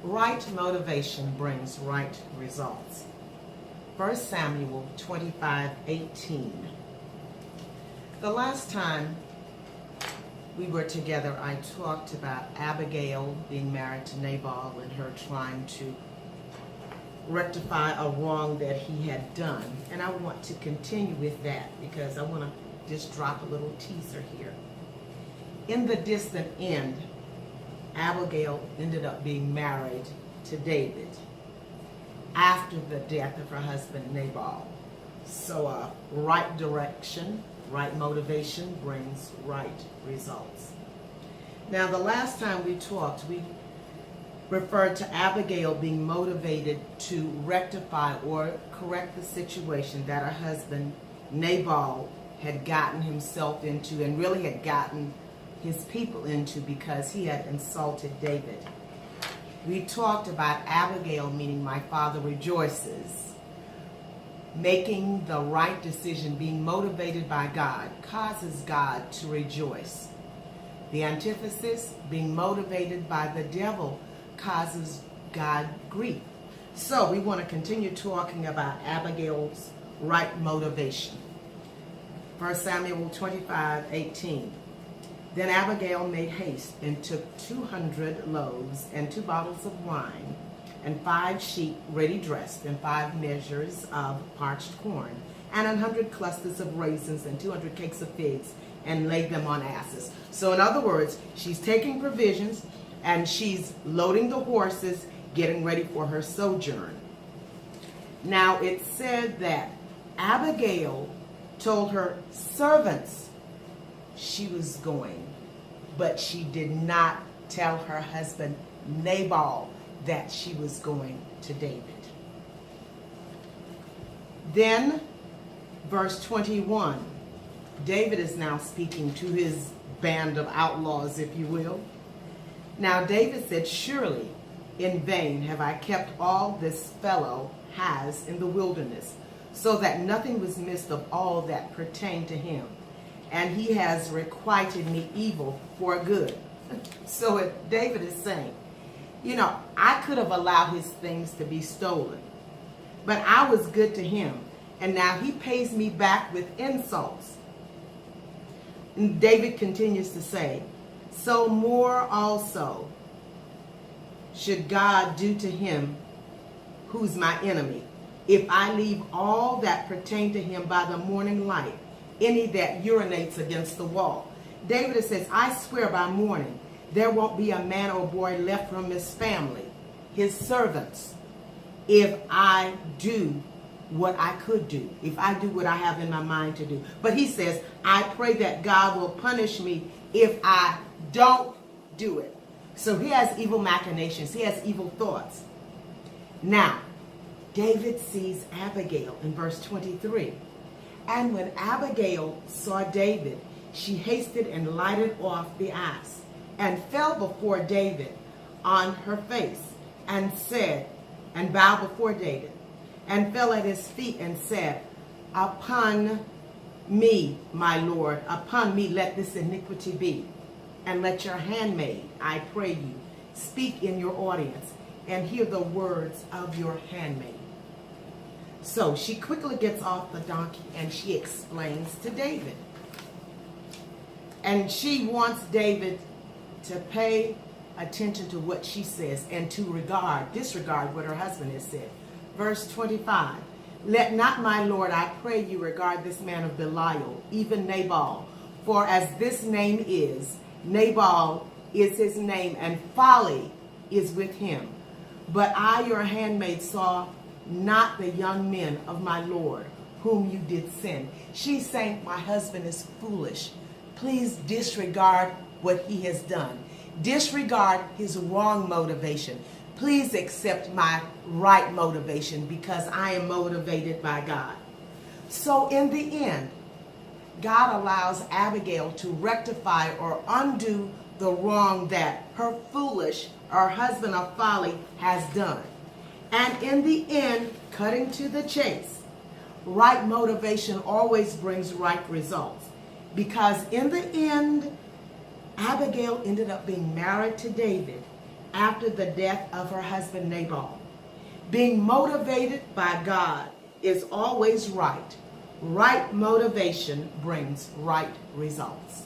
Right motivation brings right results. 1 Samuel 25:18. The last time we were together, I talked about Abigail being married to Nabal and her trying to rectify a wrong that he had done. And I want to continue with that because I want to just drop a little teaser here. In the distant end, Abigail ended up being married to David after the death of her husband Nabal. So right direction, right motivation brings right results. Now, the last time we talked, we referred to Abigail being motivated to rectify or correct the situation that her husband Nabal had gotten himself into and really had gotten his people into because he had insulted David. We talked about Abigail meaning my father rejoices. Making the right decision, being motivated by God, causes God to rejoice. The antithesis, being motivated by the devil, causes God grief. So we want to continue talking about Abigail's right motivation. 1 Samuel 25:18. Then Abigail made haste and took 200 loaves and 2 bottles of wine and 5 sheep ready dressed and 5 measures of parched corn and 100 clusters of raisins and 200 cakes of figs and laid them on asses. So in other words, she's taking provisions and she's loading the horses, getting ready for her sojourn. Now it said that Abigail told her servants she was going, but she did not tell her husband Nabal that she was going to David. Then, verse 21, David is now speaking to his band of outlaws, if you will. Now David said, surely in vain have I kept all this fellow has in the wilderness, so that nothing was missed of all that pertained to him. And he has requited me evil for good. So David is saying, I could have allowed his things to be stolen, but I was good to him, and now he pays me back with insults. And David continues to say, so more also should God do to him who's my enemy, if I leave all that pertain to him by the morning light, any that urinates against the wall. David says, I swear by morning, there won't be a man or boy left from his family, his servants, if I do what I could do, if I do what I have in my mind to do. But he says, I pray that God will punish me if I don't do it. So he has evil machinations. He has evil thoughts. Now, David sees Abigail in verse 23. And when Abigail saw David, she hasted and lighted off the ass and fell before David on her face and said, and bowed before David and fell at his feet and said, upon me, my Lord, upon me let this iniquity be. And let your handmaid, I pray you, speak in your audience and hear the words of your handmaid. So she quickly gets off the donkey and she explains to David. And she wants David to pay attention to what she says and to disregard what her husband has said. Verse 25, let not my Lord, I pray you, regard this man of Belial, even Nabal, for as this name is, Nabal is his name, and folly is with him. But I, your handmaid, saw not the young men of my Lord, whom you did send. She's saying, my husband is foolish. Please disregard what he has done. Disregard his wrong motivation. Please accept my right motivation because I am motivated by God. So in the end, God allows Abigail to rectify or undo the wrong that her husband of folly has done. And in the end, cutting to the chase, right motivation always brings right results. Because in the end, Abigail ended up being married to David after the death of her husband Nabal. Being motivated by God is always right. Right motivation brings right results.